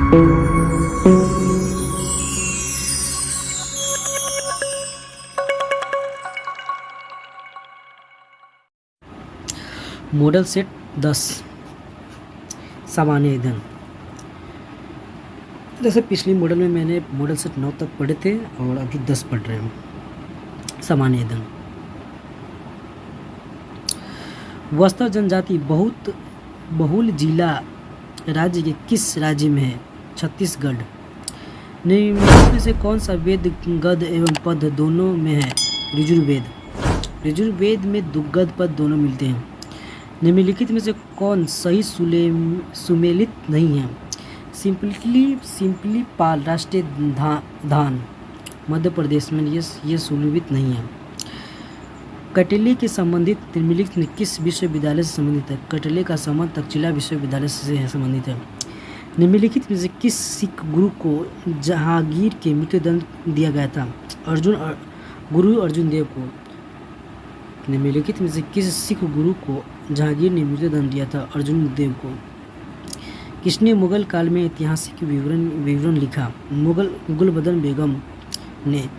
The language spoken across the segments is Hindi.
मॉडल सेट 10 सामान्य ईंधन। जैसे पिछली मॉडल में मैंने मॉडल सेट 9 तक पढ़े थे और अभी 10 पढ़ रहे हैं। सामान्य ईंधन। वस्त्र जनजाति बहुत बहुल जिला राज्य के किस राज्य में है? छत्तीसगढ़। निम्नलिखित में से कौन सा वेद गद एवं पद दोनों में है? यजुर्वेद। यजुर्वेद में गद पद दोनों मिलते हैं। निम्नलिखित में से कौन सही सुमेलित नहीं है? सिंपली पाल राष्ट्रीय धान मध्य प्रदेश में ये सुलभित नहीं है। कटेले के संबंधित निम्नलिखित में किस विश्वविद्यालय से संबंधित है? कटेले का संबंध तक्षशिला विश्वविद्यालय से संबंधित है। निम्नलिखित में से किस सिख गुरु को जहांगीर के मृत्युदंड दिया गया था? गुरु अर्जुन देव को। निम्नलिखित में से किस सिख गुरु को जहांगीर ने मृत्युदंड दिया था? अर्जुन देव को। किसने मुगल काल में ऐतिहासिक विवरण लिखा? गुलबदन बेगम ने।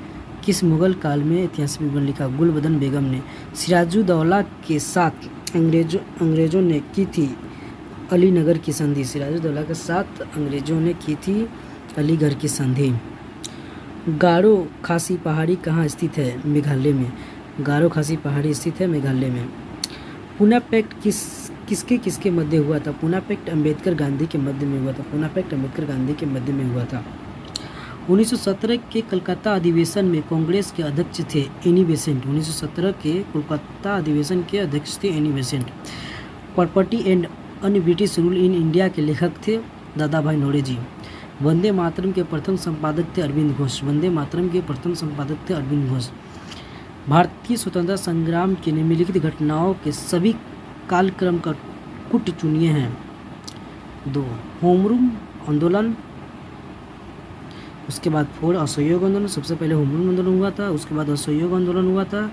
किस मुगल काल में ऐतिहासिक विवरण लिखा? गुलबदन बेगम ने। सिराजुद्दौला के साथ अंग्रेजों ने की थी अलीनगर की संधि। सिराजुद्दौला के साथ अंग्रेजों ने की थी अलीगढ़ की संधि। गारो खासी पहाड़ी कहाँ स्थित है? मेघालय में। गारो खासी पहाड़ी स्थित है मेघालय में। पूना पैक्ट किसके मध्य हुआ था? पूना पैक्ट अम्बेडकर गांधी के मध्य में हुआ था। पूना पैक्ट अम्बेडकर गांधी के मध्य में हुआ था। 1917 के कलकत्ता अधिवेशन में कांग्रेस के अध्यक्ष थे एनी बेसेंट। 1917 के कोलकाता अधिवेशन के अध्यक्ष थे एनी बेसेंट। प्रॉपर्टी एंड अन्य ब्रिटिश रूल इन इंडिया के लेखक थे दादा भाई नौरोजी। वंदे मातरम के प्रथम संपादक थे अरविंद घोष। वंदे मातरम के प्रथम संपादक थे अरविंद घोष। भारतीय स्वतंत्रता संग्राम की निम्नलिखित घटनाओं के सभी कालक्रम का कुट चुनिए हैं। 2 होमरूल आंदोलन, उसके बाद 4 असहयोग आंदोलन। सबसे पहले होमरूल आंदोलन हुआ था, उसके बाद असहयोग आंदोलन हुआ था,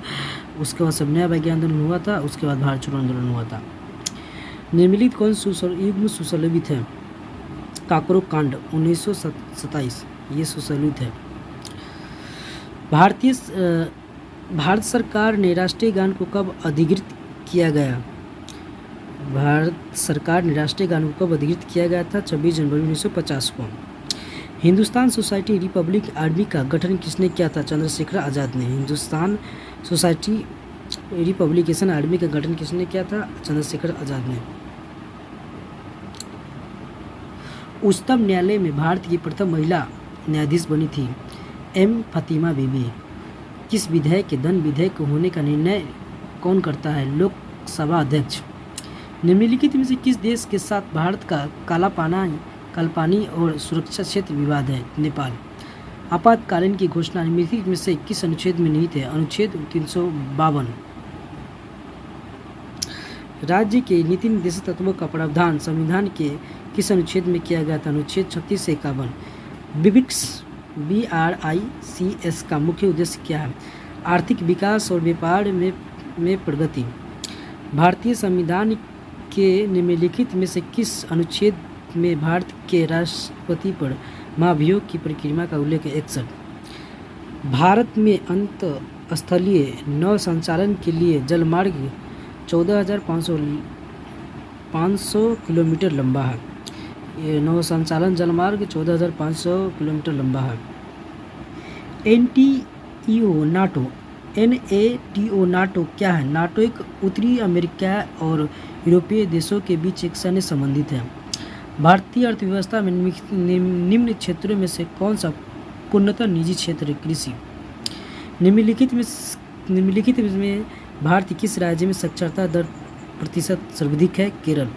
उसके बाद सबन्याय आज्ञा आंदोलन हुआ था, उसके बाद भारत छोड़ो आंदोलन हुआ था। निम्नलिखित कौन युग्म सुशोभित है? काकरो कांड 1927 ये सुशोभित है। भारत सरकार ने राष्ट्रीय गान को कब अधिकृत किया गया? भारत सरकार ने राष्ट्रीय गान को कब अधिकृत किया गया था? 26 जनवरी 1950 को। हिंदुस्तान सोसाइटी रिपब्लिक आर्मी का गठन किसने किया था? चंद्रशेखर आज़ाद ने। हिंदुस्तान सोसाइटी रिपब्लिकेशन आर्मी का गठन किसने किया था? चंद्रशेखर आज़ाद ने। उच्चतम न्यायालय में भारत की प्रथम महिला न्यायाधीश बनी थी एम फातिमा बीबी। किस विधेयक के धन विधेयक होने का निर्णय कौन करता है? लोकसभा अध्यक्ष। निम्नलिखित में से किस देश के साथ भारत का कालापानी और सुरक्षा क्षेत्र विवाद है? नेपाल। आपातकालीन की घोषणा निम्नलिखित में से किस अनुच्छेद में निहित है? अनुच्छेद 352। राज्य के नीति निर्देशक तत्वों का प्रावधान संविधान के किस अनुच्छेद में किया गया था? अनुच्छेद 36 से 51। BRICS का मुख्य उद्देश्य क्या है? आर्थिक विकास और व्यापार में प्रगति। भारतीय संविधान के निम्नलिखित में से किस अनुच्छेद में भारत के राष्ट्रपति पर महाभियोग की प्रक्रिया का उल्लेख है? 61। भारत में अंतःस्थलीय नौ संचालन के लिए जलमार्ग 14,500 किलोमीटर लंबा है। ये नौ संचालन जलमार्ग 14,500 किलोमीटर लंबा है। NATO नाटो क्या है? नाटो एक उत्तरी अमेरिका और यूरोपीय देशों के बीच एक सैन्य संबंधित है। भारतीय अर्थव्यवस्था में निम्न क्षेत्रों में से कौन सा पूर्णतः निजी क्षेत्र है? कृषि। निम्नलिखित में भारत के किस राज्य में साक्षरता दर प्रतिशत सर्वाधिक है? केरल।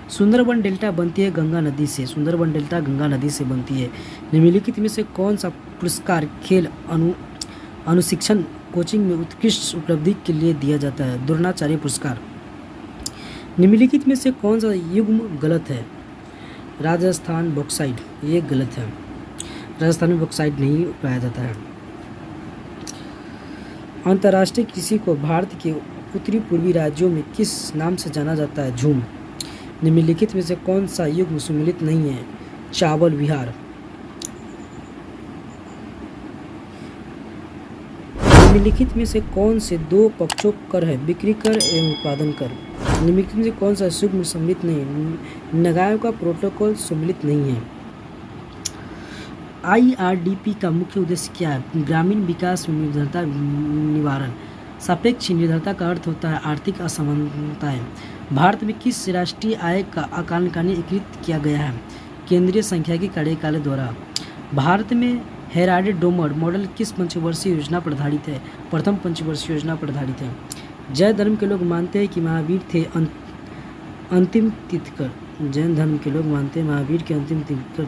सुंदरबन डेल्टा बनती है गंगा नदी से। सुंदरबन डेल्टा गंगा नदी से बनती है। निम्नलिखित में से कौन सा पुरस्कार खेल अनुशिक्षण कोचिंग में उत्कृष्ट उपलब्धि के लिए दिया जाता है? द्रोणाचार्य पुरस्कार। निम्नलिखित में से कौन सा युग्म गलत है? राजस्थान बॉक्साइट ये गलत है। राजस्थान में बॉक्साइट नहीं पाया जाता है। अंतर्राष्ट्रीय कृषि को भारत के उत्तरी पूर्वी राज्यों में किस नाम से जाना जाता है? झूम। निम्नलिखित में से कौन सा युग्म सुमेलित नहीं है? चावल विहार। निम्नलिखित में से कौन से दो पक्षों कर है? बिक्री कर एवं उत्पादन कर। निम्नलिखित में से कौन सा सूक्ष्म सम्मिलित नहीं है? नगायों का प्रोटोकॉल सम्मिलित नहीं है। IRDP का मुख्य उद्देश्य क्या है? ग्रामीण विकास में निर्धनता निवारण। सापेक्ष निर्धनता का अर्थ होता है आर्थिक असमानताएं। भारत में किस राष्ट्रीय आय का आकांक्षाएं एकीकृत किया गया है? केंद्रीय सांख्यिकी कार्यकाल द्वारा। भारत में हेराल्ड डोमर मॉडल किस पंचवर्षीय योजना पर आधारित है? प्रथम पंचवर्षीय योजना पर आधारित है। जैन धर्म के लोग मानते हैं कि महावीर थे अंतिम तीर्थकर। जैन धर्म के लोग मानते हैं महावीर के अंतिम तीर्थकर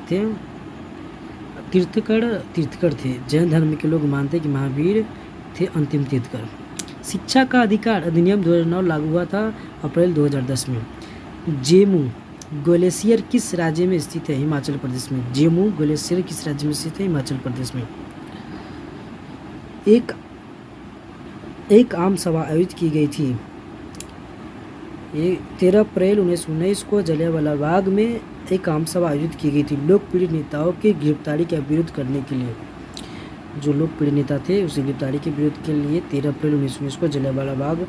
थे। जैन धर्म के लोग मानते हैं कि महावीर थे अंतिम तीर्थकर। शिक्षा का अधिकार अधिनियम 2009 लागू हुआ था अप्रैल 2010 में। जेमू ग्लेशियर किस राज्य में स्थित है? हिमाचल प्रदेश में। जेमू ग्लेशियर किस राज्य में स्थित है? हिमाचल प्रदेश में। एक आम सभा आयोजित की गई थी 13 अप्रैल 1919 को जलियांवाला बाग में एक आम सभा आयोजित की गई थी लोकप्रिय नेताओं की गिरफ्तारी का विरोध करने के लिए। जो लोकप्रिय नेता थे उसे गिरफ्तारी के विरोध के लिए 13 अप्रैल 1919 को जलियांवाला बाग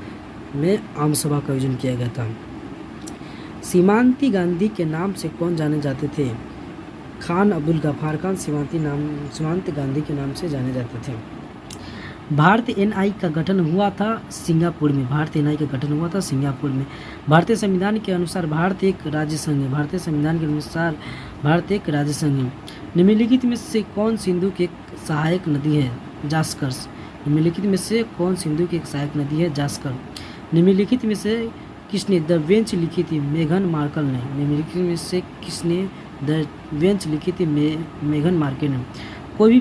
में आम सभा का आयोजन किया गया था। सीमांती गांधी के नाम से कौन जाने जाते थे? खान अब्दुल गफ्फार खान सीमांत गांधी के नाम से जाने जाते थे। भारत एनआई का गठन हुआ था सिंगापुर में। भारत एनआई का गठन हुआ था सिंगापुर में। भारतीय संविधान के अनुसार भारत एक राज्य संघ है। भारतीय संविधान के अनुसार भारत एक राज्य संघ है। निम्नलिखित में से कौन सिंधु की एक सहायक नदी है? जास्कर। निम्नलिखित में से कौन सिंधु की एक सहायक नदी है? जास्कर। निम्नलिखित में से किसने द बेंच लिखी थी? मेघन मार्कल ने। निम्नलिखित में से किसने द बेंच लिखी थी? मेघन मार्कल ने। कोई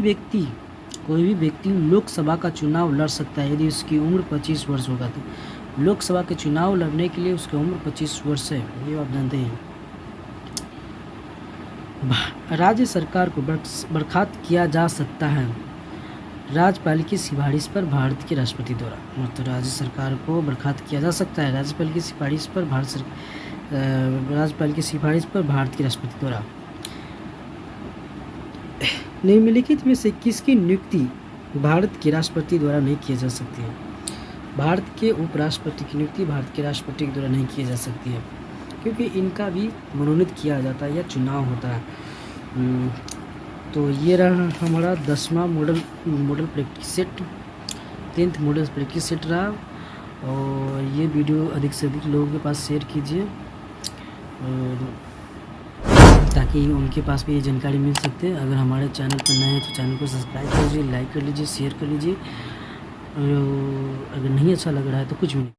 भी व्यक्ति लोकसभा का चुनाव लड़ सकता है यदि उसकी उम्र 25 वर्ष होगा। तो लोकसभा के चुनाव लड़ने के लिए उसकी उम्र 25 वर्ष है, ये आप जानते हैं। राज्य सरकार को बर्खास्त किया जा सकता है राज्यपाल की सिफारिश पर भारत के राष्ट्रपति द्वारा। मतलब राज्य सरकार को बर्खास्त किया जा सकता है राज्यपाल की सिफारिश पर भारत के राष्ट्रपति द्वारा। निम्नलिखित में से किसकी नियुक्ति भारत के राष्ट्रपति द्वारा नहीं की जा सकती है? भारत के उपराष्ट्रपति की नियुक्ति भारत के राष्ट्रपति द्वारा नहीं की जा सकती है क्योंकि इनका भी मनोनीत किया जाता है या चुनाव होता है। तो ये रहा हमारा 10वां model practice set, 10th model practice set रहा। और ये वीडियो अधिक से अधिक लोगों के पास शेयर कीजिए और ताकि उनके पास भी ये जानकारी मिल सकते हैं। अगर हमारे चैनल पर नए हैं तो चैनल को सब्सक्राइब कर लीजिए, लाइक कर लीजिए, शेयर कर लीजिए। और अगर नहीं अच्छा लग रहा है तो कुछ भी नहीं।